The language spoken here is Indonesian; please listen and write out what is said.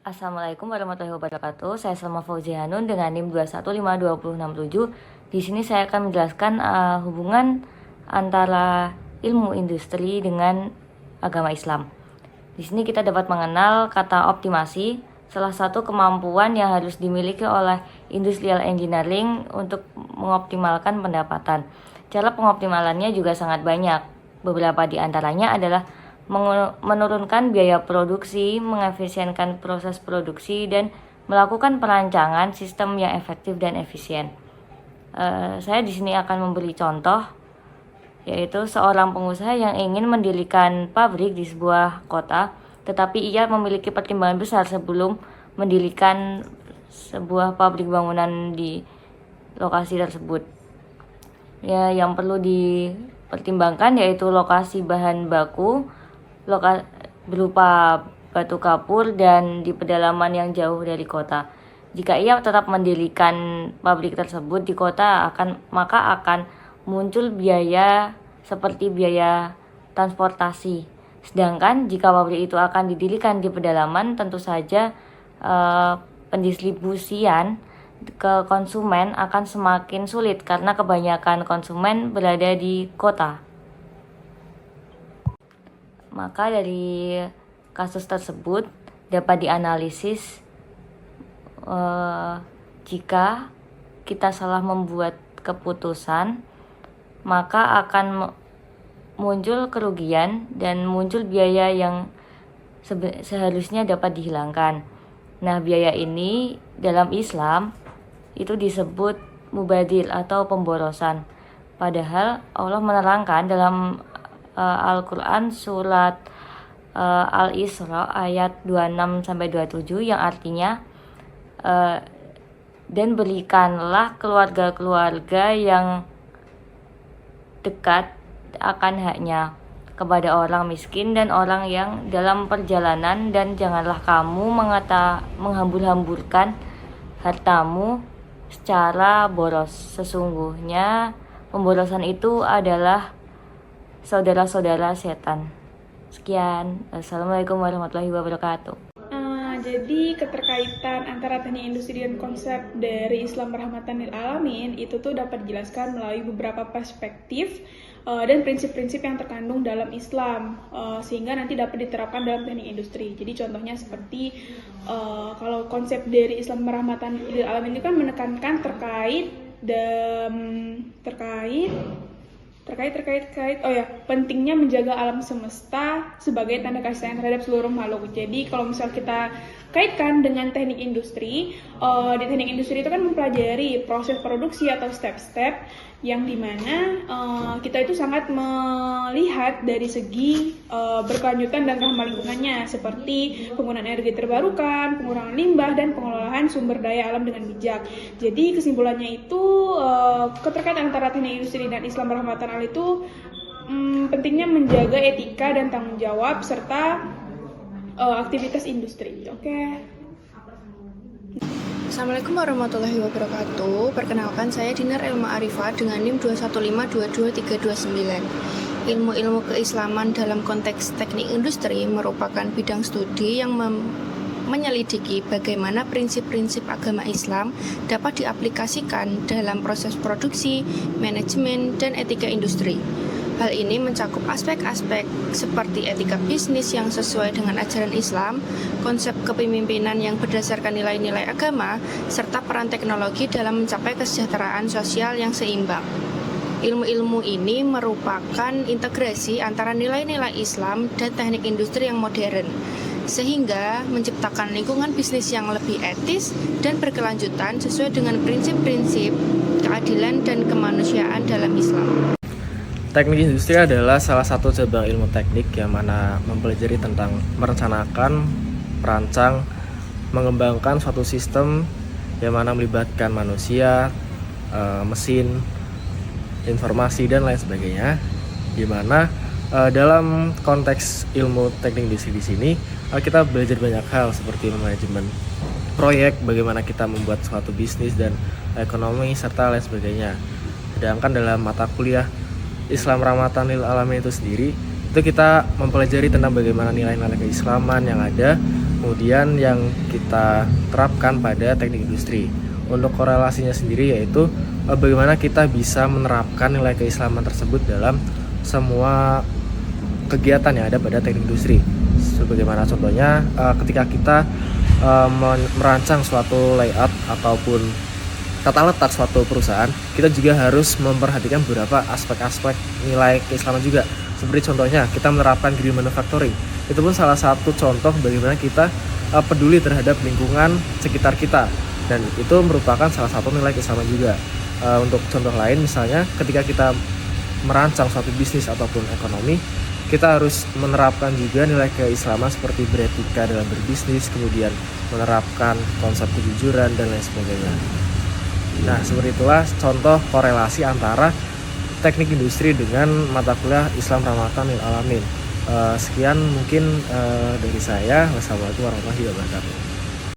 Assalamualaikum warahmatullahi wabarakatuh. Saya Salma Fauzihanun dengan NIM 2152067. Di sini saya akan menjelaskan hubungan antara ilmu industri dengan agama Islam. Di sini kita dapat mengenal kata optimasi, salah satu kemampuan yang harus dimiliki oleh industrial engineering untuk mengoptimalkan pendapatan. Cara pengoptimalannya juga sangat banyak. Beberapa di antaranya adalah menurunkan biaya produksi, mengefisienkan proses produksi, dan melakukan perancangan sistem yang efektif dan efisien. Saya di sini akan memberi contoh, yaitu seorang pengusaha yang ingin mendirikan pabrik di sebuah kota, tetapi ia memiliki pertimbangan besar sebelum mendirikan sebuah pabrik bangunan di lokasi tersebut. Ya, yang perlu dipertimbangkan yaitu lokasi bahan baku, berupa batu kapur, dan di pedalaman yang jauh dari kota. Jika ia tetap mendirikan pabrik tersebut di kota, maka akan muncul biaya seperti biaya transportasi. Sedangkan jika pabrik itu akan didirikan di pedalaman, tentu saja pendistribusian ke konsumen akan semakin sulit karena kebanyakan konsumen berada di kota. Maka dari kasus tersebut dapat dianalisis jika kita salah membuat keputusan, maka akan muncul kerugian dan muncul biaya yang seharusnya dapat dihilangkan. Nah, biaya ini dalam Islam itu disebut mubadir atau pemborosan. Padahal Allah menerangkan dalam Al-Quran surat Al-Isra ayat 26-27 yang artinya dan berikanlah keluarga-keluarga yang dekat akan haknya kepada orang miskin dan orang yang dalam perjalanan, dan janganlah kamu menghambur-hamburkan hartamu secara boros. Sesungguhnya pemborosan itu adalah saudara-saudara setan. Sekian. Assalamualaikum warahmatullahi wabarakatuh. Jadi keterkaitan antara teknik industri dan konsep dari Islam rahmatan lil alamin itu tuh dapat dijelaskan melalui beberapa perspektif dan prinsip-prinsip yang terkandung dalam Islam, sehingga nanti dapat diterapkan dalam teknik industri. Jadi contohnya seperti kalau konsep dari Islam rahmatan lil alamin itu kan menekankan terkait pentingnya menjaga alam semesta sebagai tanda kasih sayang terhadap seluruh makhluk. Jadi kalau misal kita kaitkan dengan teknik industri, di teknik industri itu kan mempelajari proses produksi atau step-step yang dimana kita itu sangat melihat dari segi berkelanjutan dan ramah lingkungannya, seperti penggunaan energi terbarukan, pengurangan limbah, dan pengelolaan sumber daya alam dengan bijak. Jadi kesimpulannya itu keterkaitan antara teknik industri dan Islam rahmatan al itu pentingnya menjaga etika dan tanggung jawab serta aktivitas industri. Oke. Assalamualaikum warahmatullahi wabarakatuh. Perkenalkan, saya Dinar Elma Arifah dengan NIM 215222329. Ilmu-ilmu keislaman dalam konteks teknik industri merupakan bidang studi yang menyelidiki bagaimana prinsip-prinsip agama Islam dapat diaplikasikan dalam proses produksi, manajemen, dan etika industri. Hal ini mencakup aspek-aspek seperti etika bisnis yang sesuai dengan ajaran Islam, konsep kepemimpinan yang berdasarkan nilai-nilai agama, serta peran teknologi dalam mencapai kesejahteraan sosial yang seimbang. Ilmu-ilmu ini merupakan integrasi antara nilai-nilai Islam dan teknik industri yang modern, sehingga menciptakan lingkungan bisnis yang lebih etis dan berkelanjutan sesuai dengan prinsip-prinsip keadilan dan kemanusiaan dalam Islam. Teknik industri adalah salah satu cabang ilmu teknik yang mana mempelajari tentang merencanakan, merancang, mengembangkan suatu sistem yang mana melibatkan manusia, mesin, informasi, dan lain sebagainya. Di mana dalam konteks ilmu teknik industri di sini kita belajar banyak hal seperti manajemen proyek, bagaimana kita membuat suatu bisnis dan ekonomi, serta lain sebagainya. Sedangkan dalam mata kuliah Islam rahmatan lil alamin itu sendiri, itu Itu kita mempelajari tentang bagaimana nilai-nilai keislaman yang ada, kemudian yang kita terapkan pada teknik industri. Untuk korelasinya sendiri yaitu bagaimana kita bisa menerapkan nilai keislaman tersebut dalam semua kegiatan yang ada pada teknik industri. Sebagaimana contohnya ketika kita merancang suatu layout ataupun tata letak suatu perusahaan, kita juga harus memperhatikan beberapa aspek-aspek nilai keislaman juga. Seperti contohnya kita menerapkan green manufacturing. Itu pun salah satu contoh bagaimana kita peduli terhadap lingkungan sekitar kita, dan itu merupakan salah satu nilai keislaman juga. Untuk contoh lain misalnya ketika kita merancang suatu bisnis ataupun ekonomi, kita harus menerapkan juga nilai keislaman seperti beretika dalam berbisnis, kemudian menerapkan konsep kejujuran dan lain sebagainya. Nah, seperti itulah contoh korelasi antara teknik industri dengan mata kuliah Islam Rahmatan lil Alamin. Sekian mungkin dari saya. Wassalamualaikum warahmatullahi wabarakatuh.